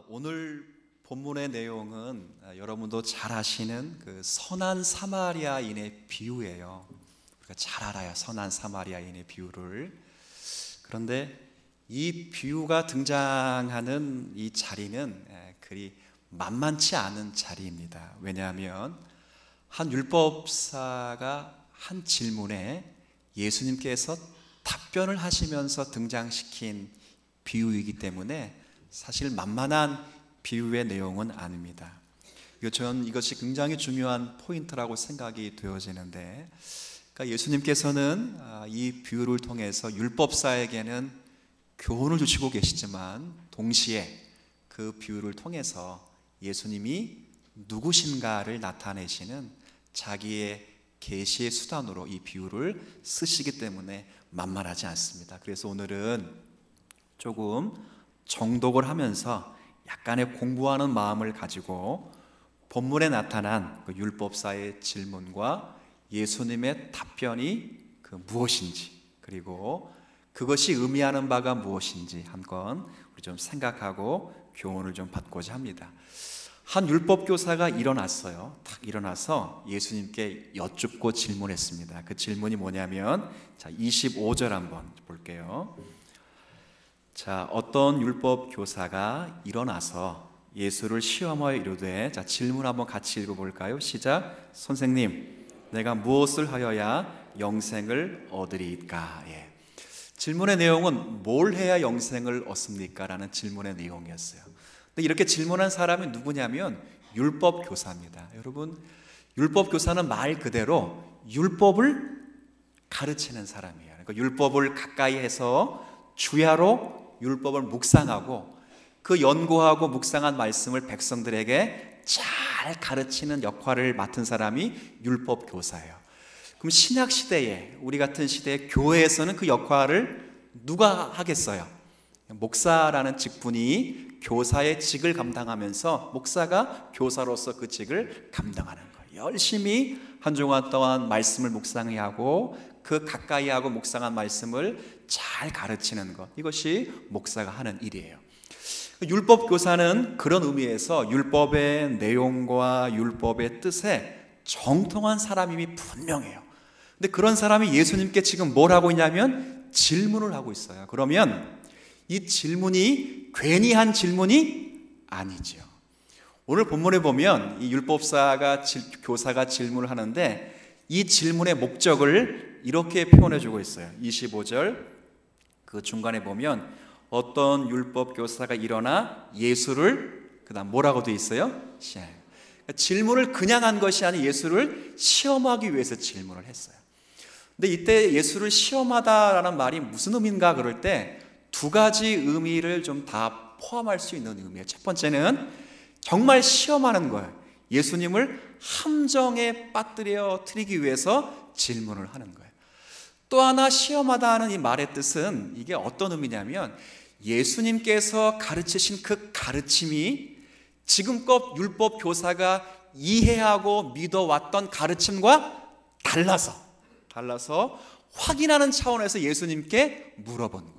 오늘 본문의 내용은 여러분도 잘 아시는 그 선한 사마리아인의 비유예요. 우리가 잘 알아요, 선한 사마리아인의 비유를. 그런데 이 비유가 등장하는 이 자리는 그리 만만치 않은 자리입니다. 왜냐하면 한 율법사가 한 질문에 예수님께서 답변을 하시면서 등장시킨 비유이기 때문에 사실 만만한 비유의 내용은 아닙니다. 저는 이것이 굉장히 중요한 포인트라고 생각이 되어지는데, 그러니까 예수님께서는 이 비유를 통해서 율법사에게는 교훈을 주시고 계시지만 동시에 그 비유를 통해서 예수님이 누구신가를 나타내시는 자기의 계시의 수단으로 이 비유를 쓰시기 때문에 만만하지 않습니다. 그래서 오늘은 조금 정독을 하면서 약간의 공부하는 마음을 가지고 본문에 나타난 그 율법사의 질문과 예수님의 답변이 무엇인지, 그리고 그것이 의미하는 바가 무엇인지 한번 우리 좀 생각하고 교훈을 좀 받고자 합니다. 한 율법교사가 일어났어요. 딱 일어나서 예수님께 여쭙고 질문했습니다. 그 질문이 뭐냐면, 25절 한번 볼게요. 어떤 율법교사가 일어나서 예수를 시험하여 이르되, 질문 한번 같이 읽어볼까요? 시작. 선생님, 내가 무엇을 하여야 영생을 얻으리이까? 질문의 내용은 뭘 해야 영생을 얻습니까? 라는 질문의 내용이었어요. 근데 이렇게 질문한 사람이 누구냐면 율법교사입니다. 여러분, 율법교사는 말 그대로 율법을 가르치는 사람이에요. 그러니까 율법을 가까이 해서 주야로 율법을 묵상하고 그 연구하고 묵상한 말씀을 백성들에게 잘 가르치는 역할을 맡은 사람이 율법교사예요. 그럼 신약시대에, 우리 같은 시대에 교회에서는 그 역할을 누가 하겠어요? 목사라는 직분이 교사의 직을 감당하면서 목사가 교사로서 그 직을 감당하는 거예요. 열심히 한 주간 동안 말씀을 묵상하고 그 가까이 하고 묵상한 말씀을 잘 가르치는 것, 이것이 목사가 하는 일이에요. 율법교사는 그런 의미에서 율법의 내용과 율법의 뜻에 정통한 사람임이 분명해요. 근데 그런 사람이 예수님께 지금 뭘 하고 있냐면 질문을 하고 있어요. 그러면 이 질문이 괜히 한 질문이 아니죠. 오늘 본문에 보면 이 교사가 질문을 하는데 이 질문의 목적을 이렇게 표현해 주고 있어요. 25절 그 중간에 보면 어떤 율법교사가 일어나 예수를, 그다음 뭐라고 되어 있어요? 질문을 그냥 한 것이 아니라 예수를 시험하기 위해서 질문을 했어요. 근데 이때 예수를 시험하다라는 말이 무슨 의미인가 그럴 때 두 가지 의미를 좀 다 포함할 수 있는 의미예요. 첫 번째는 정말 시험하는 거예요. 예수님을 함정에 빠뜨려뜨리기 위해서 질문을 하는 거예요. 또 하나, 시험하다는 이 말의 뜻은 이게 어떤 의미냐면 예수님께서 가르치신 그 가르침이 지금껏 율법 교사가 이해하고 믿어왔던 가르침과 달라서 확인하는 차원에서 예수님께 물어보는 거예요.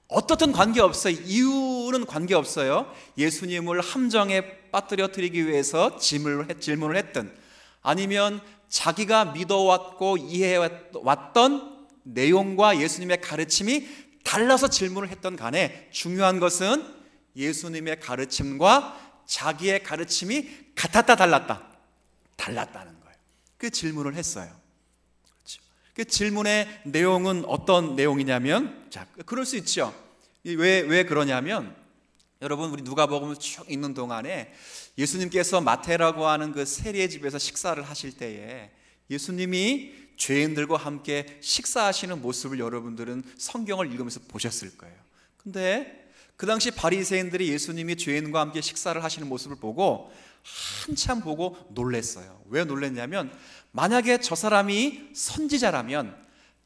어떻든 관계없어요. 이유는 관계없어요. 예수님을 함정에 빠뜨려뜨리기 위해서 질문을 했든 아니면 자기가 믿어왔고 이해해왔던 내용과 예수님의 가르침이 달라서 질문을 했던 간에 중요한 것은 예수님의 가르침과 자기의 가르침이 같았다 달랐다는 거예요. 그 질문을 했어요. 그렇죠? 그 질문의 내용은 어떤 내용이냐면, 그럴 수 있죠. 왜 그러냐면, 여러분, 우리 누가복음을 쭉 읽는 동안에 예수님께서 마태라고 하는 그 세리의 집에서 식사를 하실 때에 예수님이 죄인들과 함께 식사하시는 모습을 여러분들은 성경을 읽으면서 보셨을 거예요. 근데 그 당시 바리새인들이 예수님이 죄인과 함께 식사를 하시는 모습을 보고 한참 보고 놀랬어요. 왜 놀랬냐면, 만약에 저 사람이 선지자라면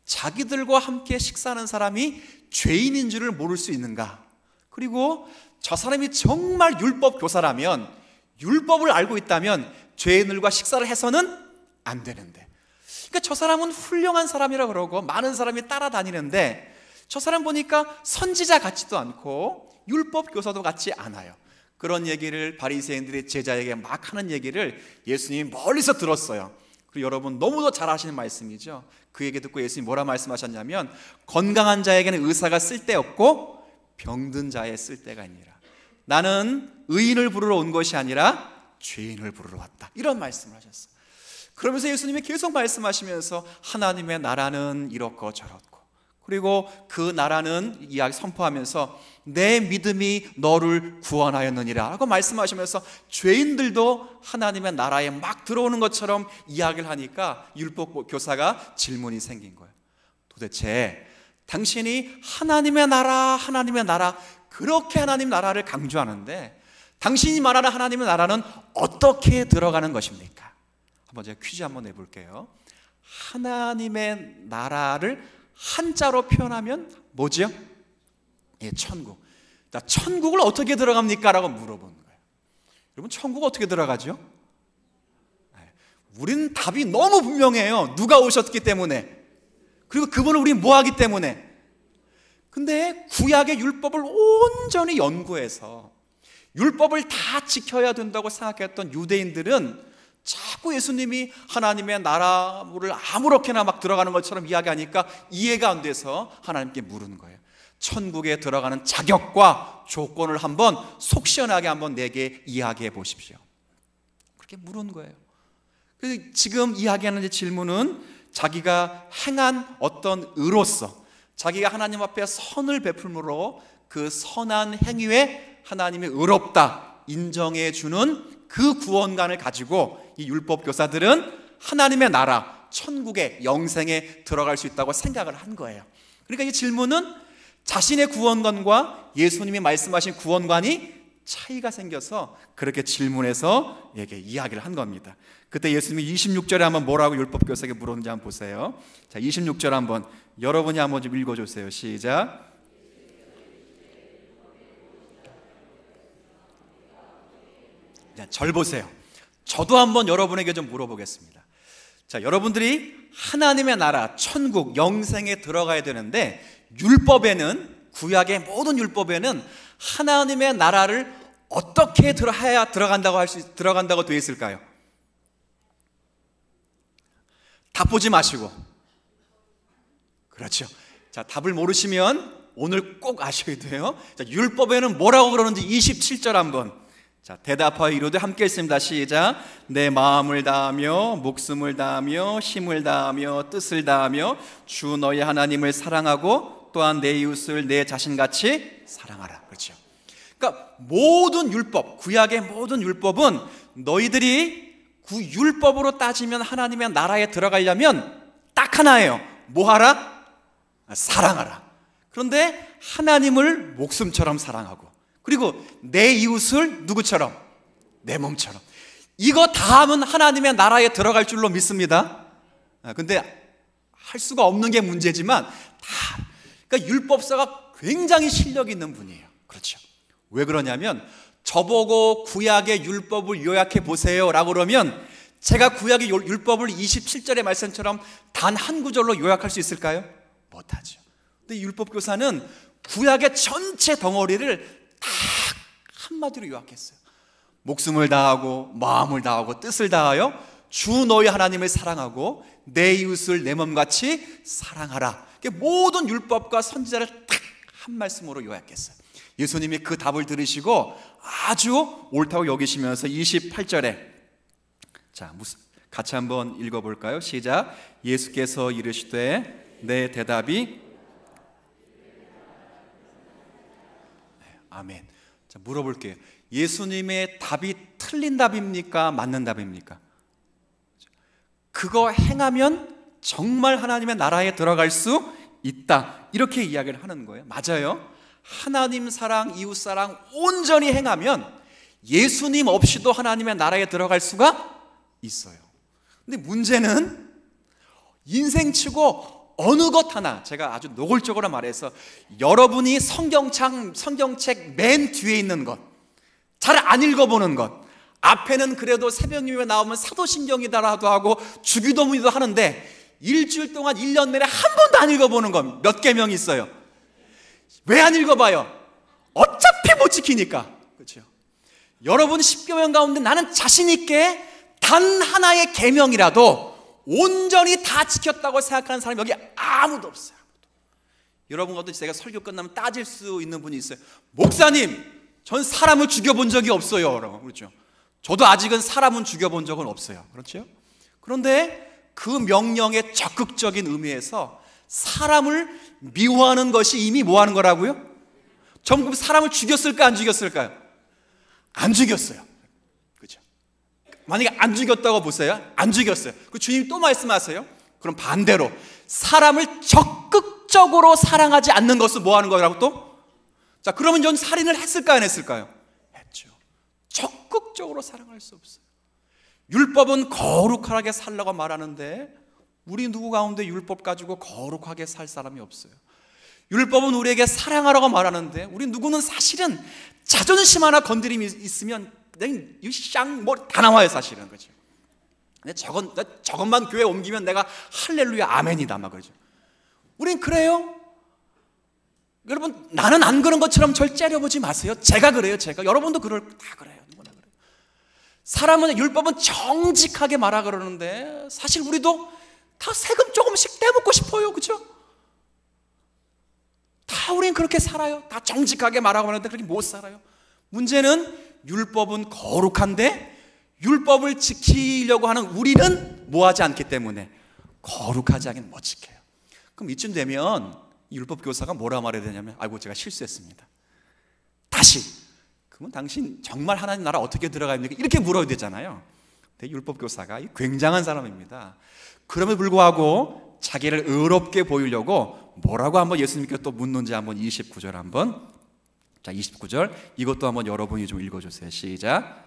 자기들과 함께 식사하는 사람이 죄인인 줄을 모를 수 있는가? 그리고 저 사람이 정말 율법 교사라면, 율법을 알고 있다면 죄인들과 식사를 해서는 안 되는데, 그러니까 저 사람은 훌륭한 사람이라 그러고 많은 사람이 따라다니는데 저 사람 보니까 선지자 같지도 않고 율법 교사도 같지 않아요. 그런 얘기를 바리새인들의 제자에게 막 하는 얘기를 예수님이 멀리서 들었어요. 그리고 여러분 너무도 잘 아시는 말씀이죠. 그 얘기 듣고 예수님이 뭐라 말씀하셨냐면 건강한 자에게는 의사가 쓸데없고 병든 자의 쓸데가 있니라. 나는 의인을 부르러 온 것이 아니라 죄인을 부르러 왔다. 이런 말씀을 하셨어요. 그러면서 예수님이 계속 말씀하시면서 하나님의 나라는 이렇고 저렇고, 그리고 그 나라는 이야기 선포하면서 내 믿음이 너를 구원하였느니라 라고 말씀하시면서 죄인들도 하나님의 나라에 막 들어오는 것처럼 이야기를 하니까 율법 교사가 질문이 생긴 거예요. 도대체 당신이 하나님의 나라 그렇게 하나님 나라를 강조하는데 당신이 말하는 하나님의 나라는 어떻게 들어가는 것입니까? 한번 제가 퀴즈 한번 내볼게요. 하나님의 나라를 한자로 표현하면 뭐죠? 예, 천국. 자, 천국을 어떻게 들어갑니까? 라고 물어보는 거예요. 여러분, 천국 어떻게 들어가죠? 우리는 답이 너무 분명해요. 누가 오셨기 때문에, 그리고 그분을 우리 뭐 하기 때문에. 근데 구약의 율법을 온전히 연구해서 율법을 다 지켜야 된다고 생각했던 유대인들은 자꾸 예수님이 하나님의 나라를 아무렇게나 막 들어가는 것처럼 이야기하니까 이해가 안 돼서 하나님께 물은 거예요. 천국에 들어가는 자격과 조건을 한번 속 시원하게 한번 내게 이야기해 보십시오. 그렇게 물은 거예요. 그래서 지금 이야기하는 질문은 자기가 행한 어떤 의로서, 자기가 하나님 앞에 선을 베풀므로 그 선한 행위에 하나님이 의롭다 인정해 주는 그 구원관을 가지고 이 율법 교사들은 하나님의 나라, 천국의 영생에 들어갈 수 있다고 생각을 한 거예요. 그러니까 이 질문은 자신의 구원관과 예수님이 말씀하신 구원관이 차이가 생겨서 그렇게 질문해서 이렇게 이야기를 한 겁니다. 그때 예수님이 26절에 한번 뭐라고 율법 교사에게 물었는지 한번 보세요. 자, 26절 한번 여러분이 한번 좀 읽어주세요. 시작. 자, 절 보세요. 저도 한번 여러분에게 좀 물어보겠습니다. 자, 여러분들이 하나님의 나라, 천국, 영생에 들어가야 되는데 율법에는, 구약의 모든 율법에는 하나님의 나라를 어떻게 해야 들어간다고 되어 있을까요? 답 보지 마시고. 그렇죠. 자, 답을 모르시면 오늘 꼭 아셔야 돼요. 자, 율법에는 뭐라고 그러는지 27절 한번. 자, 대답하여 이르되 함께 읽습니다. 시작. 내 마음을 다하며 목숨을 다하며 힘을 다하며 뜻을 다하며 주 너희 하나님을 사랑하고 또한 내 이웃을 내 자신같이 사랑하라. 그렇죠. 그러니까 모든 율법, 구약의 모든 율법은 너희들이 그 율법으로 따지면 하나님의 나라에 들어가려면 딱 하나예요. 뭐 하라? 사랑하라. 그런데 하나님을 목숨처럼 사랑하고, 그리고 내 이웃을 누구처럼? 내 몸처럼. 이거 다 하면 하나님의 나라에 들어갈 줄로 믿습니다. 근데 할 수가 없는 게 문제지만 그러니까 율법사가 굉장히 실력 있는 분이에요. 그렇죠. 왜 그러냐면 저보고 구약의 율법을 요약해 보세요 라고 그러면 제가 구약의 율법을 27절의 말씀처럼 단 한 구절로 요약할 수 있을까요? 못하죠. 근데 율법 교사는 구약의 전체 덩어리를 딱 한마디로 요약했어요. 목숨을 다하고 마음을 다하고 뜻을 다하여 주 너희 하나님을 사랑하고 내 이웃을 내 몸같이 사랑하라. 모든 율법과 선지자를 딱 한 말씀으로 요약했어요. 예수님이 그 답을 들으시고 아주 옳다고 여기시면서 28절에 자, 같이 한번 읽어볼까요? 시작. 예수께서 이르시되 내 대답이 아멘. 자, 물어볼게요. 예수님의 답이 틀린 답입니까? 맞는 답입니까? 그거 행하면 정말 하나님의 나라에 들어갈 수 있다. 이렇게 이야기를 하는 거예요. 맞아요. 하나님 사랑, 이웃 사랑 온전히 행하면 예수님 없이도 하나님의 나라에 들어갈 수가 있어요. 근데 문제는 인생치고 어느 것 하나, 제가 아주 노골적으로 말해서 여러분이 성경책 맨 뒤에 있는 것, 잘 안 읽어보는 것, 앞에는 그래도 새벽녘에 나오면 사도신경이다라도 하고 주기도문이도 하는데 일주일 동안 1년 내내 한 번도 안 읽어보는 것 몇 개명 있어요. 왜 안 읽어봐요? 어차피 못 지키니까. 그렇죠. 여러분 10계명 가운데 나는 자신 있게 단 하나의 계명이라도 온전히 다 지켰다고 생각하는 사람이 여기 아무도 없어요. 여러분과도 제가 설교 끝나면 따질 수 있는 분이 있어요. 목사님, 전 사람을 죽여본 적이 없어요. 그렇죠? 저도 아직은 사람은 죽여본 적은 없어요. 그렇죠? 그런데 그 명령의 적극적인 의미에서 사람을 미워하는 것이 이미 뭐 하는 거라고요? 전부 사람을 죽였을까 안 죽였을까요? 안 죽였어요. 그렇죠? 만약에 안 죽였다고 보세요. 안 죽였어요. 그 주님이 또 말씀하세요. 그럼 반대로 사람을 적극적으로 사랑하지 않는 것은 뭐 하는 거라고 또? 자, 그러면 전 살인을 했을까요 안 했을까요? 했죠. 적극적으로 사랑할 수 없어요. 율법은 거룩하게 살라고 말하는데 우리 누구 가운데 율법 가지고 거룩하게 살 사람이 없어요. 율법은 우리에게 사랑하라고 말하는데 우리 누구는 사실은 자존심 하나 건드림이 있으면 다 나와요 사실은. 그렇죠? 근데 저것만 교회 옮기면 내가 할렐루야 아멘이다 막 그러죠. 우린 그래요? 여러분, 나는 안 그런 것처럼 절 째려보지 마세요. 제가 그래요. 제가. 여러분도 다 그래요. 누구나 그래요. 사람은 율법은 정직하게 말하 그러는데 사실 우리도 다 세금 조금씩 떼먹고 싶어요. 그렇죠? 다 우린 그렇게 살아요. 다 정직하게 말하고 하는데 그렇게 못 살아요. 문제는 율법은 거룩한데 율법을 지키려고 하는 우리는 뭐 하지 않기 때문에 거룩하지 않게 못 지켜요. 그럼 이쯤 되면 율법 교사가 뭐라 말해야 되냐면 아이고 제가 실수했습니다. 다시. 그러면 당신 정말 하나님 나라 어떻게 들어갑니까? 이렇게 물어야 되잖아요. 근데 율법 교사가 굉장한 사람입니다. 그럼에도 불구하고 자기를 의롭게 보이려고 뭐라고 한번 예수님께 또 묻는지 한번 29절 한번. 자, 29절 이것도 한번 여러분이 좀 읽어주세요. 시작.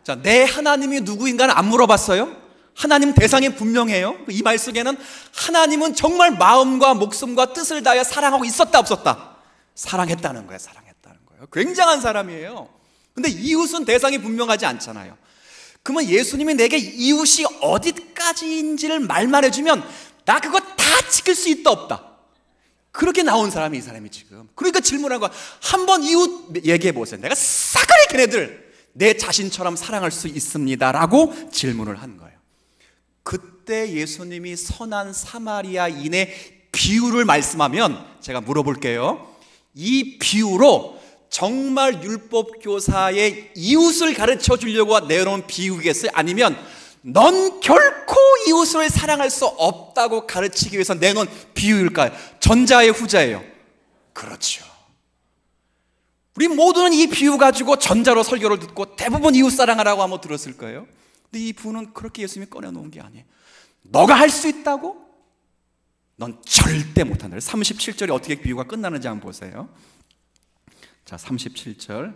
자, 내 하나님이 누구인가는 안 물어봤어요. 하나님 대상이 분명해요. 이 말 속에는 하나님은 정말 마음과 목숨과 뜻을 다하여 사랑하고 있었다 없었다? 사랑했다는 거예요. 사랑했다는 거예요. 굉장한 사람이에요. 근데 이웃은 대상이 분명하지 않잖아요. 그러면 예수님이 내게 이웃이 어디까지인지를 말만 해주면 나 그거 다 지킬 수 있다 없다? 그렇게 나온 사람이 이 사람이 지금. 그러니까 질문한 거야. 한번 이웃 얘기해 보세요. 내가 싸그리 걔네들 내 자신처럼 사랑할 수 있습니다 라고 질문을 한 거예요. 그때 예수님이 선한 사마리아인의 비유를 말씀하면 제가 물어볼게요. 이 비유로 정말 율법 교사의 이웃을 가르쳐 주려고 내놓은 비유겠어요? 아니면 넌 결코 이웃을 사랑할 수 없다고 가르치기 위해서 내놓은 비유일까요? 전자의 후자예요. 그렇죠. 우리 모두는 이 비유 가지고 전자로 설교를 듣고 대부분 이웃 사랑하라고 한번 들었을 거예요. 근데 이 부는 그렇게 예수님이 꺼내놓은 게 아니에요. 너가 할 수 있다고? 넌 절대 못한다. 37절에 어떻게 비유가 끝나는지 한번 보세요. 자, 37절.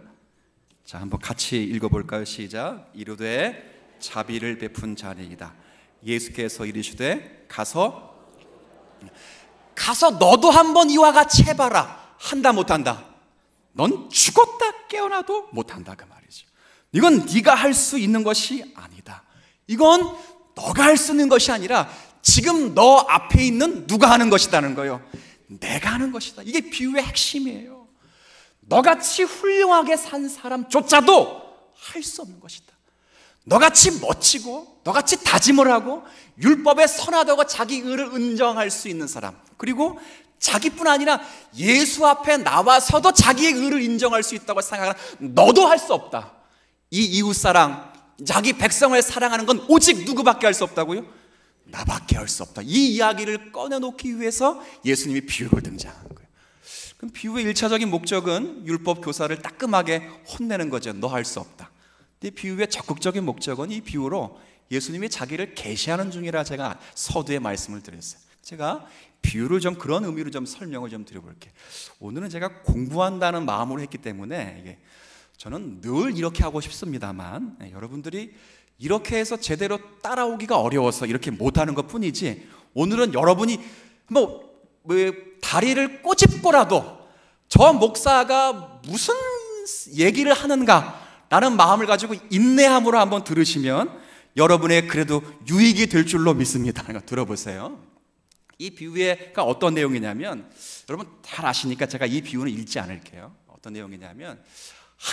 자, 한번 같이 읽어볼까요? 시작. 이르되 자비를 베푼 자니이다. 예수께서 이르시되 가서 너도 한번 이와 같이 해봐라. 한다 못한다? 넌 죽었다 깨어나도 못한다 그 말이죠. 이건 네가 할 수 있는 것이 아니다. 이건 너가 할 수 있는 것이 아니라 지금 너 앞에 있는 누가 하는 것이라는 거예요. 내가 하는 것이다. 이게 비유의 핵심이에요. 너같이 훌륭하게 산 사람조차도 할 수 없는 것이다. 너같이 멋지고 너같이 다짐을 하고 율법에 선하다고 자기 의를 인정할 수 있는 사람, 그리고 자기뿐 아니라 예수 앞에 나와서도 자기의 의를 인정할 수 있다고 생각하는 너도 할 수 없다. 이 이웃사랑, 자기 백성을 사랑하는 건 오직 누구밖에 할 수 없다고요? 나밖에 할 수 없다. 이 이야기를 꺼내놓기 위해서 예수님이 비유를 등장한 거예요. 그럼 비유의 1차적인 목적은 율법 교사를 따끔하게 혼내는 거죠. 너 할 수 없다. 근데 비유의 적극적인 목적은 이 비유로 예수님이 자기를 계시하는 중이라 제가 서두에 말씀을 드렸어요. 제가 비유를 좀 그런 의미로 좀 설명을 좀 드려볼게요. 오늘은 제가 공부한다는 마음으로 했기 때문에 이게 저는 늘 이렇게 하고 싶습니다만 여러분들이 이렇게 해서 제대로 따라오기가 어려워서 이렇게 못하는 것 뿐이지, 오늘은 여러분이 뭐 다리를 꼬집고라도 저 목사가 무슨 얘기를 하는가 라는 마음을 가지고 인내함으로 한번 들으시면 여러분의 그래도 유익이 될 줄로 믿습니다. 들어보세요. 이 비유가 어떤 내용이냐면, 여러분 잘 아시니까 제가 이 비유는 읽지 않을게요. 어떤 내용이냐면,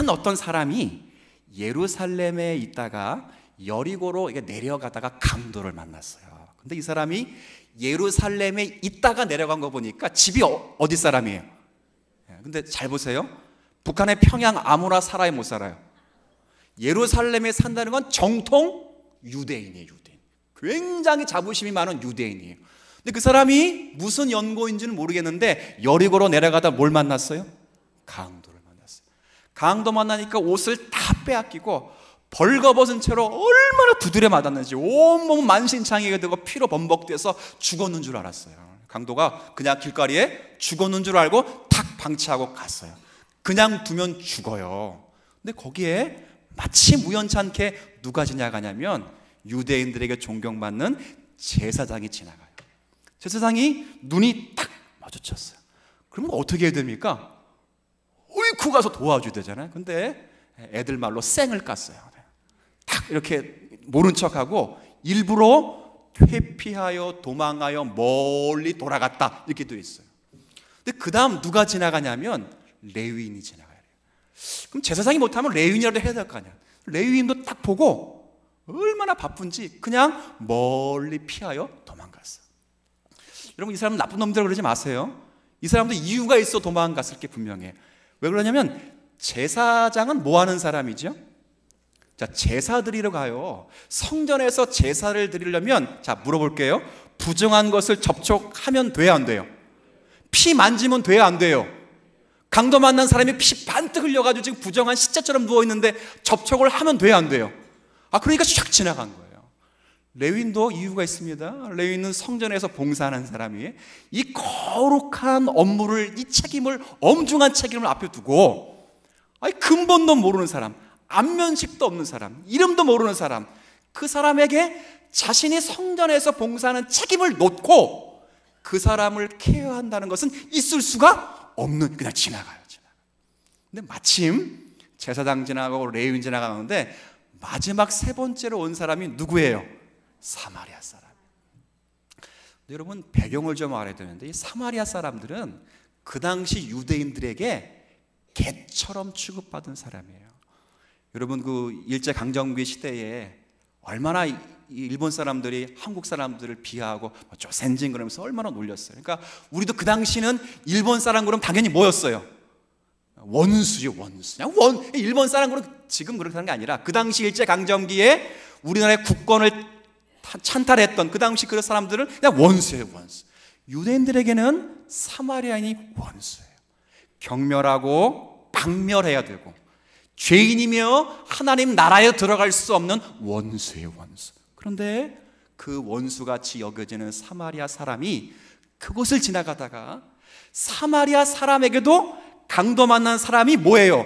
어떤 사람이 예루살렘에 있다가 여리고로 내려가다가 강도를 만났어요. 근데 이 사람이 예루살렘에 있다가 내려간 거 보니까 집이 어디 사람이에요? 근데 잘 보세요. 북한의 평양 아무나 살아야 못 살아요. 예루살렘에 산다는 건 정통 유대인이에요. 유대인. 굉장히 자부심이 많은 유대인이에요. 근데 그 사람이 무슨 연고인지는 모르겠는데 여리고로 내려가다 뭘 만났어요? 강도를 만났어요. 강도 만나니까 옷을 다 빼앗기고 벌거벗은 채로 얼마나 두드려 맞았는지 온몸 만신창이가 되고 피로 범벅돼서 죽었는 줄 알았어요. 강도가 그냥 길거리에 죽었는 줄 알고 탁 방치하고 갔어요. 그냥 두면 죽어요. 근데 거기에 마침 우연찮게 누가 지나가냐면 유대인들에게 존경받는 제사장이 지나가요. 제사장이 눈이 딱 마주쳤어요. 그러면 어떻게 해야 됩니까? 어이쿠 가서 도와줘야 되잖아요. 근데 애들 말로 쌩을 깠어요. 딱 이렇게 모른 척하고 일부러 회피하여 도망하여 멀리 돌아갔다 이렇게 돼 있어요. 근데 그 다음 누가 지나가냐면 레위인이 지나가요. 그럼 제사장이 못하면 레위인이라도 해야 될 거 아니야. 레위인도 딱 보고 얼마나 바쁜지 그냥 멀리 피하여 도망갔어요. 여러분, 이 사람은 나쁜 놈들 그러지 마세요. 이 사람도 이유가 있어 도망갔을 게 분명해. 왜 그러냐면 제사장은 뭐 하는 사람이죠? 자, 제사 드리러 가요. 성전에서 제사를 드리려면, 자, 물어볼게요. 부정한 것을 접촉하면 돼요, 안 돼요? 피 만지면 돼요, 안 돼요? 강도 만난 사람이 피 반뜩 흘려가지고 지금 부정한 시체처럼 누워있는데 접촉을 하면 돼요, 안 돼요? 그러니까 쫙 지나간 거예요. 레위인도 이유가 있습니다. 레위인은 성전에서 봉사하는 사람이 이 거룩한 업무를, 이 책임을, 엄중한 책임을 앞에 두고 근본도 모르는 사람, 안면식도 없는 사람, 이름도 모르는 사람, 그 사람에게 자신이 성전에서 봉사하는 책임을 놓고 그 사람을 케어한다는 것은 있을 수가 없는, 그냥 지나가요. 근데 마침 제사장 지나가고 레위인 지나가는데 마지막 세 번째로 온 사람이 누구예요? 사마리아 사람. 여러분, 배경을 좀 알아야 되는데 이 사마리아 사람들은 그 당시 유대인들에게 개처럼 취급받은 사람이에요. 여러분, 그 일제강점기 시대에 얼마나 일본 사람들이 한국 사람들을 비하하고 조센징 그러면서 얼마나 놀렸어요. 그러니까 우리도 그 당시는 일본 사람 그러면 당연히 뭐였어요? 원수죠, 원수. 그냥 일본 사람 그러면 지금 그렇게 하는 게 아니라 그 당시 일제강점기에 우리나라의 국권을 찬탈했던 그 당시 그 사람들은 그냥 원수예요, 원수. 유대인들에게는 사마리아인이 원수예요. 경멸하고 박멸해야 되고 죄인이며 하나님 나라에 들어갈 수 없는 원수예요, 원수. 그런데 그 원수같이 여겨지는 사마리아 사람이 그곳을 지나가다가 사마리아 사람에게도 강도 만난 사람이 뭐예요?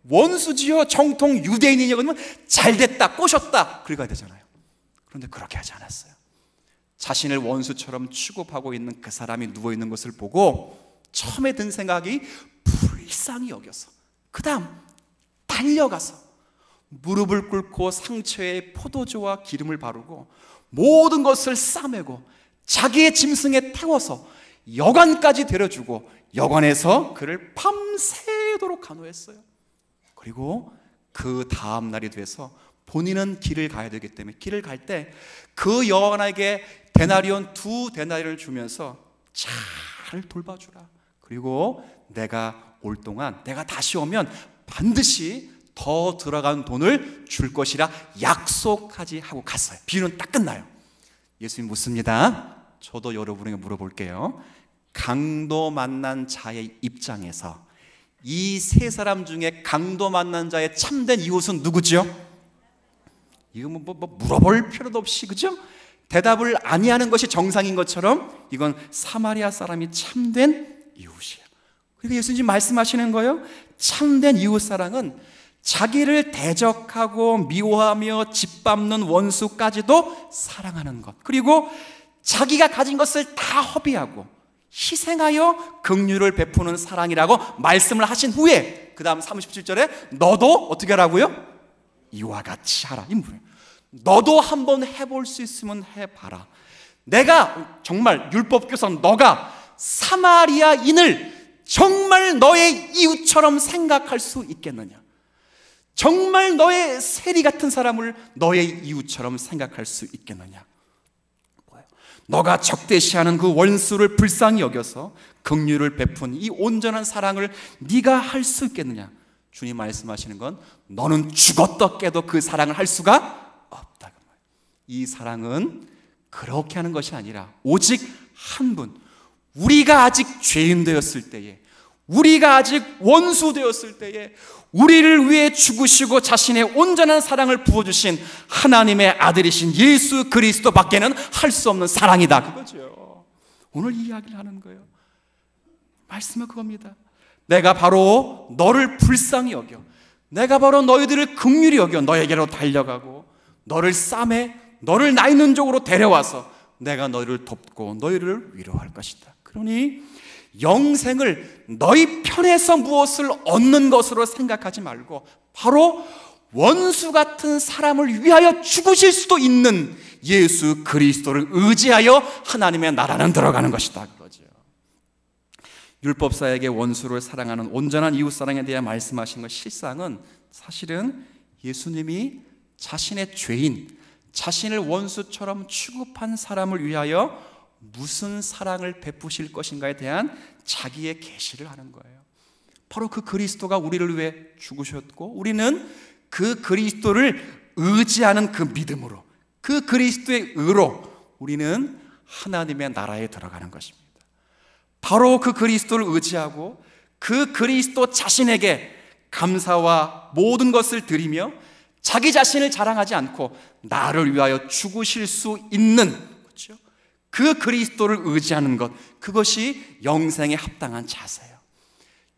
원수지요. 정통 유대인이냐 그러면 잘됐다, 꼬셨다 그래 가야 되잖아요. 그런데 그렇게 하지 않았어요. 자신을 원수처럼 취급하고 있는 그 사람이 누워있는 것을 보고 처음에 든 생각이 불쌍히 여겨서 그 다음 달려가서 무릎을 꿇고 상처에 포도주와 기름을 바르고 모든 것을 싸매고 자기의 짐승에 태워서 여관까지 데려주고 여관에서 그를 밤새도록 간호했어요. 그리고 그 다음 날이 돼서 본인은 길을 가야 되기 때문에 길을 갈 때 그 여관에게 데나리온 2데나리를 주면서 잘 돌봐주라. 그리고 내가 올 동안 내가 다시 오면 반드시 더 들어간 돈을 줄 것이라 약속하지 하고 갔어요. 비유는 딱 끝나요. 예수님 묻습니다. 저도 여러분에게 물어볼게요. 강도 만난 자의 입장에서 이 세 사람 중에 강도 만난 자의 참된 이웃은 누구죠? 이거 뭐 물어볼 필요도 없이, 그죠? 대답을 아니하는 것이 정상인 것처럼 이건 사마리아 사람이 참된 이웃이에요. 그러니까 예수님 말씀하시는 거예요. 참된 이웃 사랑은 자기를 대적하고 미워하며 짓밟는 원수까지도 사랑하는 것, 그리고 자기가 가진 것을 다 허비하고 희생하여 긍휼을 베푸는 사랑이라고 말씀을 하신 후에 그 다음 37절에 너도 어떻게 하라고요? 이와 같이 하라. 너도 한번 해볼 수 있으면 해봐라. 내가 정말 율법교사 너가 사마리아인을 정말 너의 이웃처럼 생각할 수 있겠느냐? 정말 너의 세리 같은 사람을 너의 이웃처럼 생각할 수 있겠느냐? 너가 적대시하는 그 원수를 불쌍히 여겨서 긍휼을 베푼 이 온전한 사랑을 네가 할 수 있겠느냐? 주님 말씀하시는 건 너는 죽었다 깨도 그 사랑을 할 수가 없다. 이 사랑은 그렇게 하는 것이 아니라 오직 한 분, 우리가 아직 죄인 되었을 때에, 우리가 아직 원수 되었을 때에 우리를 위해 죽으시고 자신의 온전한 사랑을 부어주신 하나님의 아들이신 예수 그리스도 밖에는 할 수 없는 사랑이다, 그거죠. 오늘 이 이야기를 하는 거예요. 말씀은 그겁니다. 내가 바로 너를 불쌍히 여겨, 내가 바로 너희들을 긍휼히 여겨 너에게로 달려가고 너를 싸매 너를 나 있는 쪽으로 데려와서 내가 너희를 돕고 너희를 위로할 것이다. 그러니 영생을 너희 편에서 무엇을 얻는 것으로 생각하지 말고 바로 원수 같은 사람을 위하여 죽으실 수도 있는 예수 그리스도를 의지하여 하나님의 나라는 들어가는 것이다, 그거죠. 율법사에게 원수를 사랑하는 온전한 이웃사랑에 대해 말씀하신 것, 실상은 사실은 예수님이 자신의 죄인, 자신을 원수처럼 취급한 사람을 위하여 무슨 사랑을 베푸실 것인가에 대한 자기의 계시를 하는 거예요. 바로 그 그리스도가 우리를 위해 죽으셨고 우리는 그 그리스도를 의지하는 그 믿음으로, 그 그리스도의 의로 우리는 하나님의 나라에 들어가는 것입니다. 바로 그 그리스도를 의지하고 그 그리스도 자신에게 감사와 모든 것을 드리며 자기 자신을 자랑하지 않고 나를 위하여 죽으실 수 있는, 그렇죠? 그 그리스도를 의지하는 것, 그것이 영생에 합당한 자세예요.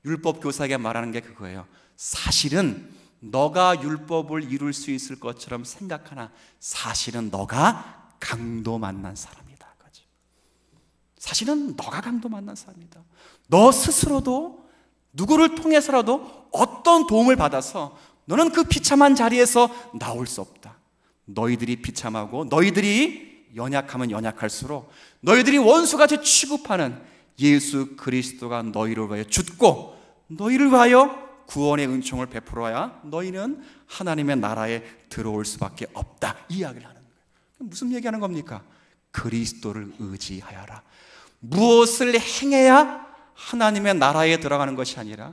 율법 교사에게 말하는 게 그거예요. 사실은 너가 율법을 이룰 수 있을 것처럼 생각하나 사실은 너가 강도 만난 사람이다, 그렇죠? 사실은 너가 강도 만난 사람이다. 너 스스로도 누구를 통해서라도 어떤 도움을 받아서 너는 그 비참한 자리에서 나올 수 없다. 너희들이 비참하고 너희들이 연약하면 연약할수록 너희들이 원수같이 취급하는 예수 그리스도가 너희를 위하여 죽고 너희를 위하여 구원의 은총을 베풀어야 너희는 하나님의 나라에 들어올 수밖에 없다, 이 이야기를 하는 거예요. 무슨 얘기하는 겁니까? 그리스도를 의지하여라. 무엇을 행해야 하나님의 나라에 들어가는 것이 아니라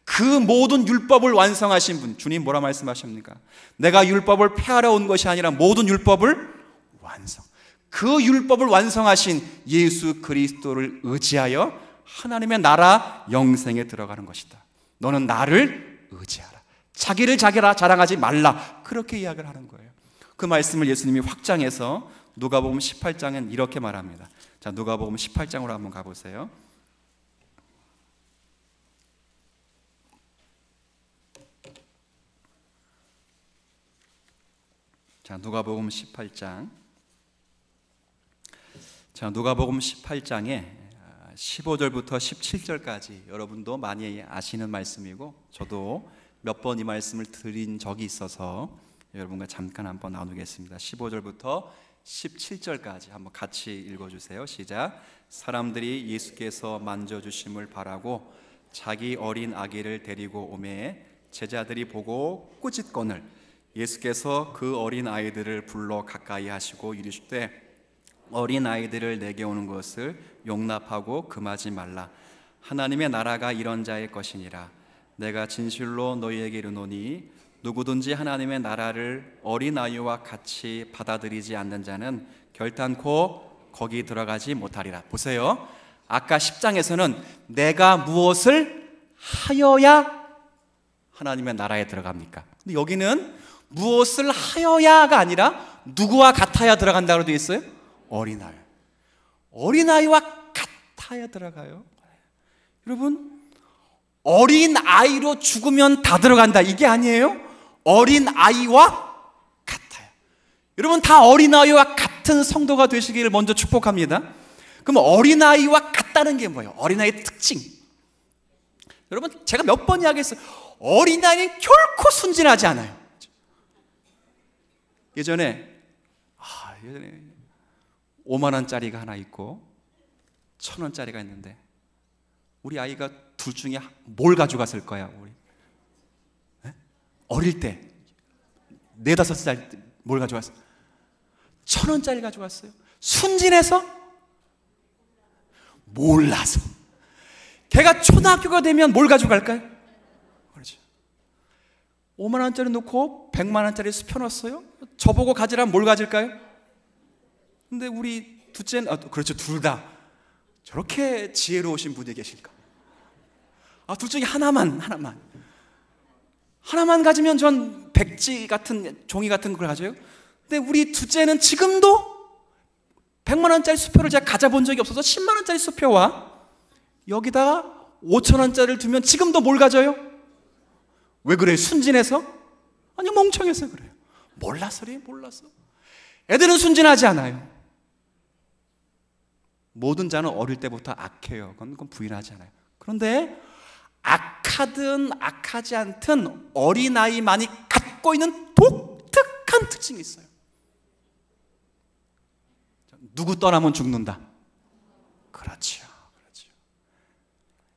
그 모든 율법을 완성하신 분, 주님 뭐라 말씀하십니까? 내가 율법을 폐하러 온 것이 아니라 모든 율법을 완성, 그 율법을 완성하신 예수 그리스도를 의지하여 하나님의 나라 영생에 들어가는 것이다. 너는 나를 의지하라. 자기를 자랑하지 말라. 그렇게 이야기를 하는 거예요. 그 말씀을 예수님이 확장해서 누가복음 18장엔 이렇게 말합니다. 자, 누가복음 18장으로 한번 가보세요. 자, 누가복음 18장. 자, 누가복음 18장에 15절부터 17절까지 여러분도 많이 아시는 말씀이고 저도 몇 번 이 말씀을 드린 적이 있어서 여러분과 잠깐 한번 나누겠습니다. 15절부터 17절까지 한번 같이 읽어주세요. 시작. 사람들이 예수께서 만져주심을 바라고 자기 어린 아기를 데리고 오매 제자들이 보고 꾸짖거늘 예수께서 그 어린 아이들을 불러 가까이 하시고 이르시되 어린 아이들을 내게 오는 것을 용납하고 금하지 말라. 하나님의 나라가 이런 자의 것이니라. 내가 진실로 너희에게 이르노니 누구든지 하나님의 나라를 어린 아이와 같이 받아들이지 않는 자는 결단코 거기 들어가지 못하리라. 보세요. 아까 10장에서는 내가 무엇을 하여야 하나님의 나라에 들어갑니까? 근데 여기는 무엇을 하여야가 아니라 누구와 같아야 들어간다고 되어 있어요? 어린아이. 어린아이와 같아야 들어가요. 여러분, 어린아이로 죽으면 다 들어간다 이게 아니에요. 어린아이와 같아요. 여러분 다 어린아이와 같은 성도가 되시기를 먼저 축복합니다. 그럼 어린아이와 같다는 게 뭐예요? 어린아이의 특징. 여러분 제가 몇 번 이야기했어요. 어린아이는 결코 순진하지 않아요. 예전에 5만 원짜리가 하나 있고 1,000원짜리가 있는데 우리 아이가 둘 중에 뭘 가져갔을 거야? 우리 네? 어릴 때 4, 5살 때 뭘 가져갔어요? 1,000원짜리 가져갔어요. 순진해서? 몰라서. 걔가 초등학교가 되면 뭘 가져갈까요? 그렇죠. 5만 원짜리 놓고 100만 원짜리 수표 놨어요. 저보고 가지라면 뭘 가질까요? 근데 우리 둘째는 그렇죠, 둘 다 저렇게 지혜로우신 분이 계실까? 둘 중에 하나만 가지면 전 백지 같은 종이 같은 걸 가져요. 근데 우리 둘째는 지금도 100만 원짜리 수표를 제가 가져본 적이 없어서 10만 원짜리 수표와 여기다가 5천 원짜리를 두면 지금도 뭘 가져요? 왜 그래요? 순진해서? 아니, 멍청해서 그래요. 몰라서래요. 몰라서. 애들은 순진하지 않아요. 모든 자는 어릴 때부터 악해요. 그건 부인하지 않아요. 그런데 악하든 악하지 않든 어린아이만이 갖고 있는 독특한 특징이 있어요. 누구 떠나면 죽는다. 그렇죠.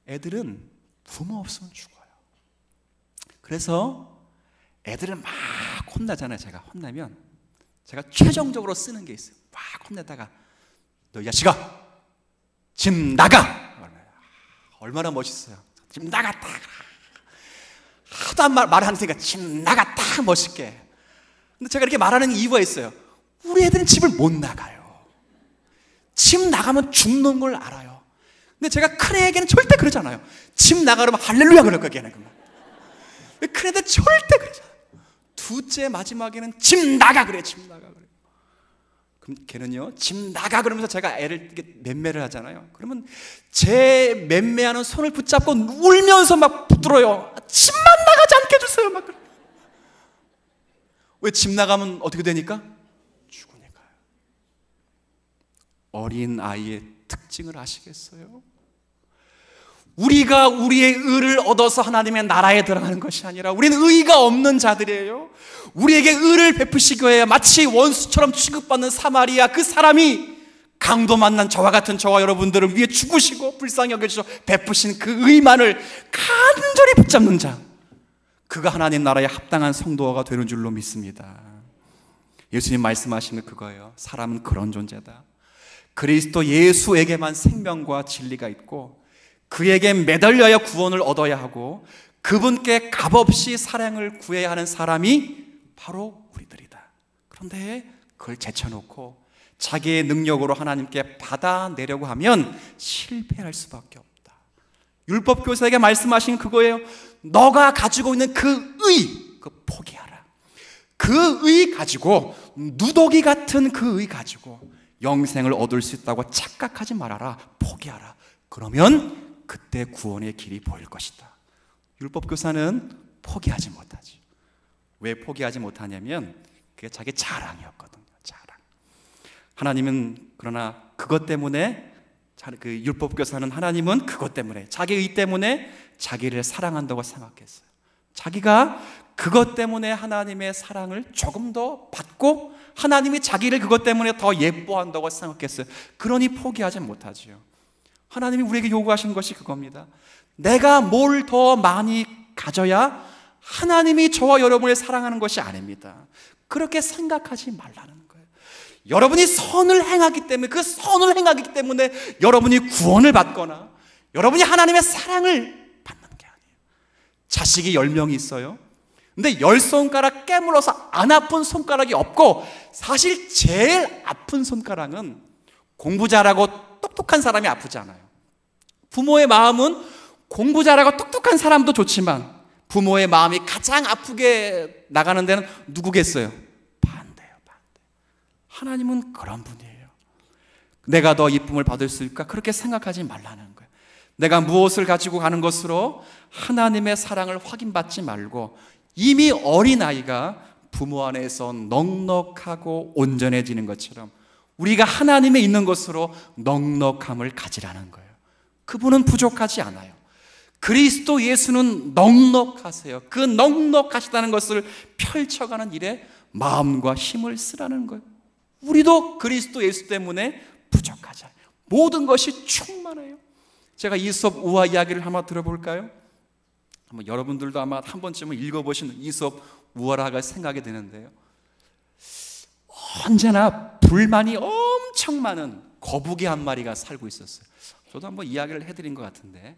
애들은 부모 없으면 죽어요. 그래서 애들을 막 혼나잖아요. 제가 혼나면 제가 최종적으로 쓰는 게 있어요. 막 혼내다가 너 이 자식아 집 나가! 얼마나 멋있어요. 집 나갔다. 하도 말하는 테니까 집 나갔다 멋있게. 근데 제가 이렇게 말하는 이유가 있어요. 우리 애들은 집을 못 나가요. 집 나가면 죽는 걸 알아요. 근데 제가 큰애에게는 절대 그러잖아요. 집 나가려면 할렐루야 그럴 거야 걔는. 큰애들 절대 그러잖아요. 둘째 마지막에는 집 나가 그래. 집 나가 그래. 그럼 걔는요 집 나가 그러면서 제가 애를 이렇게 맴매를 하잖아요. 그러면 제 맴매하는 손을 붙잡고 울면서 막 붙들어요. 집만 나가지 않게 해주세요. 막 그래. 왜 집 나가면 어떻게 되니까? 죽으니까요. 어린 아이의 특징을 아시겠어요? 우리가 우리의 의를 얻어서 하나님의 나라에 들어가는 것이 아니라 우리는 의가 없는 자들이에요. 우리에게 의를 베푸시기 위해 마치 원수처럼 취급받는 사마리아 그 사람이 강도 만난 저와 같은 저와 여러분들을 위해 죽으시고 불쌍히 여겨주셔서 베푸신 그 의만을 간절히 붙잡는 자, 그가 하나님 나라에 합당한 성도가 되는 줄로 믿습니다. 예수님 말씀하시는 그거예요. 사람은 그런 존재다. 그리스도 예수에게만 생명과 진리가 있고 그에게 매달려야 구원을 얻어야 하고 그분께 값없이 사랑을 구해야 하는 사람이 바로 우리들이다. 그런데 그걸 제쳐놓고 자기의 능력으로 하나님께 받아내려고 하면 실패할 수밖에 없다. 율법교사에게 말씀하신 그거예요. 너가 가지고 있는 그 의, 그 포기하라. 그 의 가지고, 누더기 같은 그 의 가지고 영생을 얻을 수 있다고 착각하지 말아라. 포기하라. 그러면 그때 구원의 길이 보일 것이다. 율법교사는 포기하지 못하지. 왜 포기하지 못하냐면 그게 자기 자랑이었거든요. 자랑. 하나님은 그러나 그것 때문에 그 율법교사는 하나님은 그것 때문에 자기 의 때문에 자기를 사랑한다고 생각했어요. 자기가 그것 때문에 하나님의 사랑을 조금 더 받고 하나님이 자기를 그것 때문에 더 예뻐한다고 생각했어요. 그러니 포기하지 못하지요. 하나님이 우리에게 요구하신 것이 그겁니다. 내가 뭘 더 많이 가져야 하나님이 저와 여러분을 사랑하는 것이 아닙니다. 그렇게 생각하지 말라는 거예요. 여러분이 선을 행하기 때문에, 그 선을 행하기 때문에 여러분이 구원을 받거나 여러분이 하나님의 사랑을 받는 게 아니에요. 자식이 10명이 있어요. 근데 10손가락 깨물어서 안 아픈 손가락이 없고, 사실 제일 아픈 손가락은 공부 잘하고 똑똑한 사람이 아프지 않아요. 부모의 마음은 공부 잘하고 똑똑한 사람도 좋지만 부모의 마음이 가장 아프게 나가는 데는 누구겠어요? 반대요. 하나님은 그런 분이에요. 내가 더 이쁨을 받을 수 있을까? 그렇게 생각하지 말라는 거예요. 내가 무엇을 가지고 가는 것으로 하나님의 사랑을 확인받지 말고 이미 어린아이가 부모 안에서 넉넉하고 온전해지는 것처럼 우리가 하나님에 있는 것으로 넉넉함을 가지라는 거예요. 그분은 부족하지 않아요. 그리스도 예수는 넉넉하세요. 그 넉넉하시다는 것을 펼쳐가는 일에 마음과 힘을 쓰라는 거예요. 우리도 그리스도 예수 때문에 부족하잖아요. 모든 것이 충만해요. 제가 이솝 우화 이야기를 한번 들어볼까요? 한번 여러분들도 아마 한 번쯤은 읽어보신 이솝 우화라가 생각이 드는데요. 언제나 불만이 엄청 많은 거북이 한 마리가 살고 있었어요. 저도 한번 이야기를 해드린 것 같은데,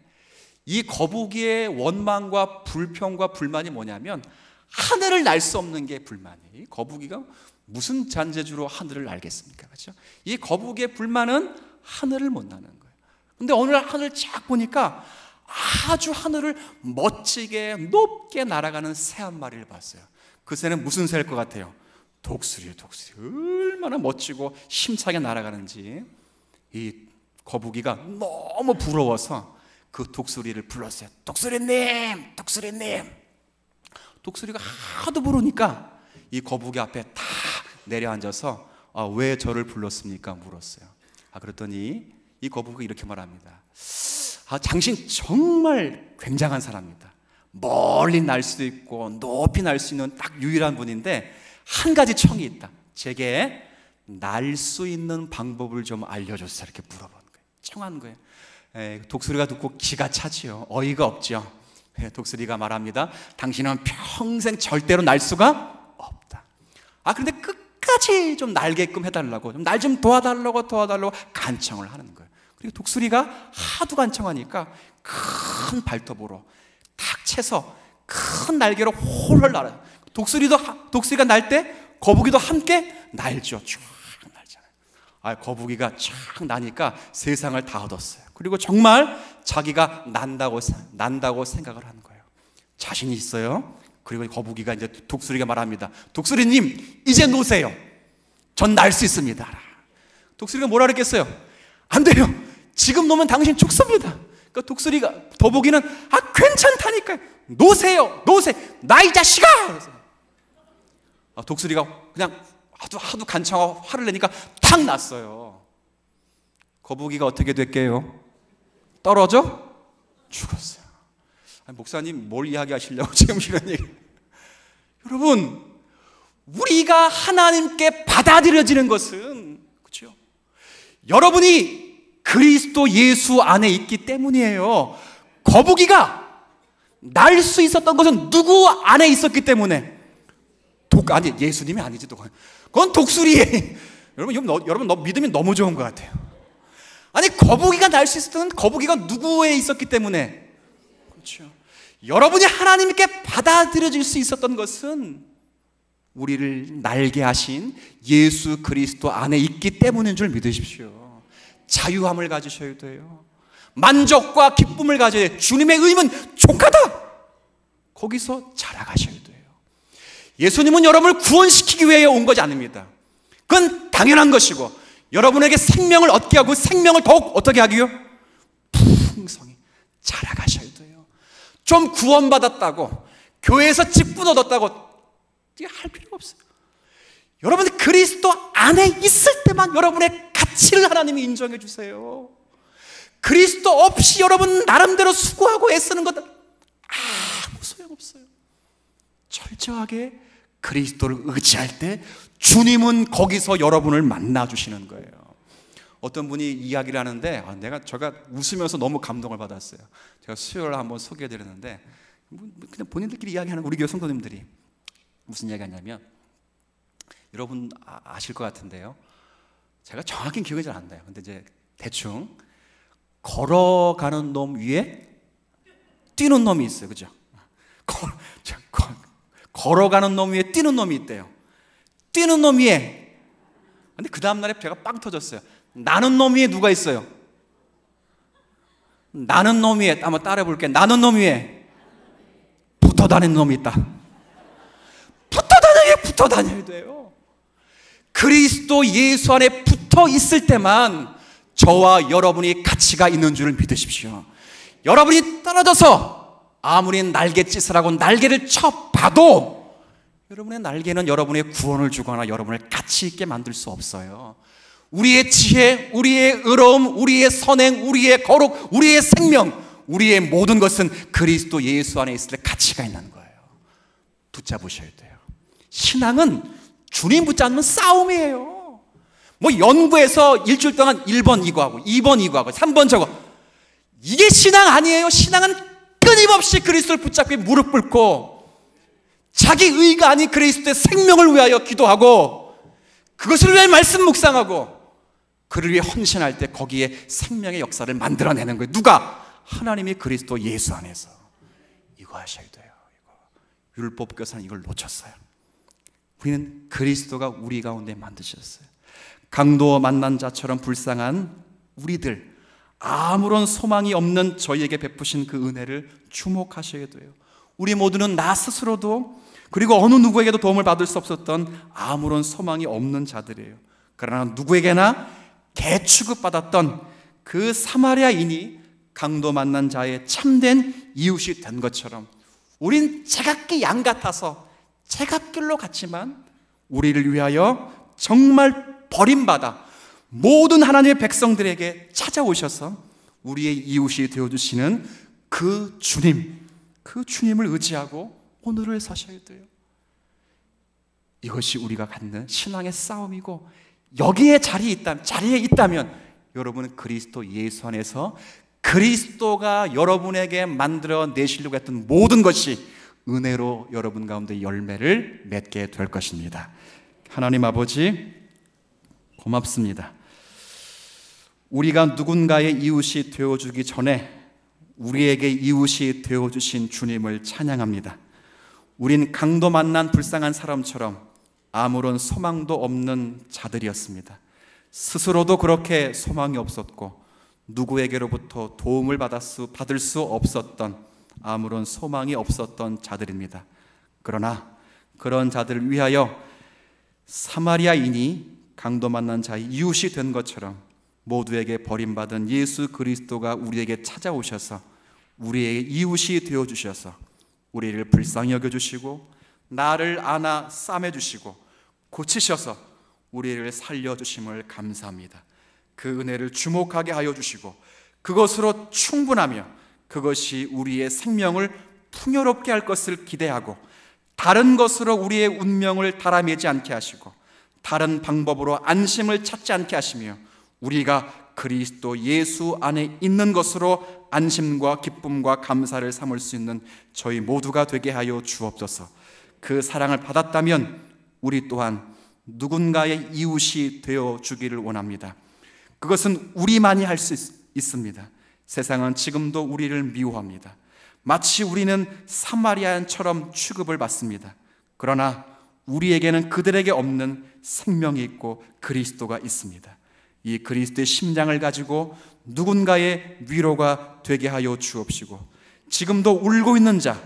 이 거북이의 원망과 불평과 불만이 뭐냐면 하늘을 날 수 없는 게 불만이에요. 거북이가 무슨 잔재주로 하늘을 날겠습니까? 그렇죠? 이 거북이의 불만은 하늘을 못 나는 거예요. 근데 어느 날 하늘을 쫙 보니까 아주 하늘을 멋지게 높게 날아가는 새 한 마리를 봤어요. 그 새는 무슨 새일 것 같아요? 독수리예요. 독수리. 얼마나 멋지고 힘차게 날아가는지. 이 거북이가 너무 부러워서 그 독수리를 불렀어요. 독수리님! 독수리님! 독수리가 하도 부르니까 이 거북이 앞에 탁 내려앉아서 왜 저를 불렀습니까? 물었어요. 그랬더니 이 거북이가 이렇게 말합니다. 당신 정말 굉장한 사람입니다. 멀리 날 수도 있고 높이 날 수 있는 딱 유일한 분인데 한 가지 청이 있다. 제게 날 수 있는 방법을 좀 알려줬어요. 이렇게 물어본 거예요. 청한 거예요. 독수리가 듣고 기가 차지요. 어이가 없죠. 독수리가 말합니다. 당신은 평생 절대로 날 수가 없다. 그런데 끝까지 좀 날게끔 해달라고, 날 좀 도와달라고 간청을 하는 거예요. 그리고 독수리가 하도 간청하니까 큰 발톱으로 탁 채서 큰 날개로 홀홀 날아요. 독수리가 날 때 거북이도 함께 날죠. 쭉 날잖아요. 거북이가 쫙 나니까 세상을 다 얻었어요. 그리고 정말 자기가 난다고 생각을 하는 거예요. 자신이 있어요. 그리고 거북이가 이제 독수리가 말합니다. 독수리님, 이제 놓으세요. 전 날 수 있습니다. 독수리가 뭐라 그랬겠어요? 안 돼요. 지금 놓으면 당신 죽습니다. 그러니까 거북이는 괜찮다니까요. 놓으세요. 나 이 자식아. 독수리가 그냥 하도 간청하고 화를 내니까 탁 났어요. 거북이가 어떻게 됐게요? 떨어져 죽었어요. 목사님 뭘 이야기하시려고 지금 이런 얘기? 여러분, 우리가 하나님께 받아들여지는 것은, 그렇죠? 여러분이 그리스도 예수 안에 있기 때문이에요. 거북이가 날 수 있었던 것은 누구 안에 있었기 때문에. 예수님이 아니지. 그건 독수리에. 여러분 믿음이 너무 좋은 것 같아요. 거북이가 날 수 있었던 거북이가 누구에 있었기 때문에. 그렇죠. 여러분이 하나님께 받아들여질 수 있었던 것은 우리를 날게 하신 예수 그리스도 안에 있기 때문인 줄 믿으십시오. 자유함을 가지셔야 돼요. 만족과 기쁨을 가져야 돼요. 주님의 의는 족하다. 거기서 자라가셔야 돼요. 예수님은 여러분을 구원시키기 위해 온 것이 아닙니다. 그건 당연한 것이고, 여러분에게 생명을 얻게 하고 생명을 더욱 어떻게 하기요? 풍성히 자라가셔야 돼요. 좀 구원받았다고, 교회에서 직분 얻었다고 할 필요가 없어요. 여러분이 그리스도 안에 있을 때만 여러분의 가치를 하나님이 인정해 주세요. 그리스도 없이 여러분 나름대로 수고하고 애쓰는 것 아무 소용없어요. 철저하게 그리스도를 의지할 때 주님은 거기서 여러분을 만나주시는 거예요. 어떤 분이 이야기를 하는데 제가 웃으면서 너무 감동을 받았어요. 제가 수요일 한번 소개해드렸는데 그냥 본인들끼리 이야기하는 우리 교회 성도님들이 무슨 이야기 하냐면, 여러분 아실 것 같은데요, 제가 정확히 기억이 잘 안 나요. 근데 이제 대충 걸어가는 놈 위에 뛰는 놈이 있어요. 그죠? 걸어가는 놈 위에 뛰는 놈이 있대요. 뛰는 놈 위에. 근데 그 다음날에 배가 빵 터졌어요. 나는 놈 위에 누가 있어요? 나는 놈 위에, 한번 따라해 볼게요. 나는 놈 위에 붙어 다니는 놈이 있다. 붙어 다녀야 돼요. 그리스도 예수 안에 붙어 있을 때만 저와 여러분이 가치가 있는 줄을 믿으십시오. 여러분이 떨어져서 아무리 날갯짓을 하고 날개를 쳐봐도 여러분의 날개는 여러분의 구원을 주거나 여러분을 가치 있게 만들 수 없어요. 우리의 지혜, 우리의 의로움, 우리의 선행, 우리의 거룩, 우리의 생명, 우리의 모든 것은 그리스도 예수 안에 있을 때 가치가 있는 거예요. 붙잡으셔야 돼요. 신앙은 주님 붙잡는 싸움이에요. 뭐 연구해서 일주일 동안 1번 이거 하고 2번 이거 하고 3번 저거. 이게 신앙 아니에요. 신앙은 끊임없이 그리스도를 붙잡고 무릎 꿇고 자기 의가 아닌 그리스도의 생명을 위하여 기도하고 그것을 위해 말씀 묵상하고 그를 위해 헌신할 때 거기에 생명의 역사를 만들어내는 거예요. 누가? 하나님이 그리스도 예수 안에서. 이거 하셔야 돼요. 율법교사는 이걸 놓쳤어요. 우리는 그리스도가 우리 가운데 만드셨어요. 강도 만난 자처럼 불쌍한 우리들, 아무런 소망이 없는 저희에게 베푸신 그 은혜를 주목하셔야 돼요. 우리 모두는 나 스스로도 그리고 어느 누구에게도 도움을 받을 수 없었던 아무런 소망이 없는 자들이에요. 그러나 누구에게나 개 취급받았던 그 사마리아인이 강도 만난 자의 참된 이웃이 된 것처럼 우린 제각기 양 같아서 제각길로 갔지만 우리를 위하여 정말 버림받아 모든 하나님의 백성들에게 찾아오셔서 우리의 이웃이 되어주시는 그 주님, 그 주님을 의지하고 오늘을 사셔야 돼요. 이것이 우리가 갖는 신앙의 싸움이고 여기에 자리에 있다면 여러분은 그리스도 예수 안에서 그리스도가 여러분에게 만들어 내시려고 했던 모든 것이 은혜로 여러분 가운데 열매를 맺게 될 것입니다. 하나님 아버지 고맙습니다. 우리가 누군가의 이웃이 되어주기 전에 우리에게 이웃이 되어주신 주님을 찬양합니다. 우린 강도 만난 불쌍한 사람처럼 아무런 소망도 없는 자들이었습니다. 스스로도 그렇게 소망이 없었고 누구에게로부터 도움을 받을 수 없었던 아무런 소망이 없었던 자들입니다. 그러나 그런 자들을 위하여 사마리아인이 강도 만난 자의 이웃이 된 것처럼 모두에게 버림받은 예수 그리스도가 우리에게 찾아오셔서 우리의 이웃이 되어주셔서 우리를 불쌍히 여겨주시고 나를 안아 싸매주시고 고치셔서 우리를 살려주심을 감사합니다. 그 은혜를 주목하게 하여 주시고 그것으로 충분하며 그것이 우리의 생명을 풍요롭게 할 것을 기대하고 다른 것으로 우리의 운명을 달아매지 않게 하시고 다른 방법으로 안심을 찾지 않게 하시며 우리가 그리스도 예수 안에 있는 것으로 안심과 기쁨과 감사를 삼을 수 있는 저희 모두가 되게 하여 주옵소서. 그 사랑을 받았다면 우리 또한 누군가의 이웃이 되어 주기를 원합니다. 그것은 우리만이 할 수 있습니다. 세상은 지금도 우리를 미워합니다. 마치 우리는 사마리아인처럼 취급을 받습니다. 그러나 우리에게는 그들에게 없는 생명이 있고 그리스도가 있습니다. 이 그리스도의 심장을 가지고 누군가의 위로가 되게 하여 주옵시고 지금도 울고 있는 자,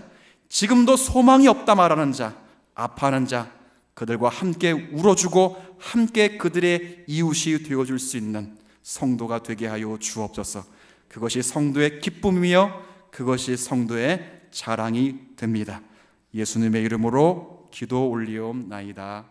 지금도 소망이 없다 말하는 자, 아파하는 자, 그들과 함께 울어주고 함께 그들의 이웃이 되어줄 수 있는 성도가 되게 하여 주옵소서. 그것이 성도의 기쁨이며 그것이 성도의 자랑이 됩니다. 예수님의 이름으로 기도 올리옵나이다.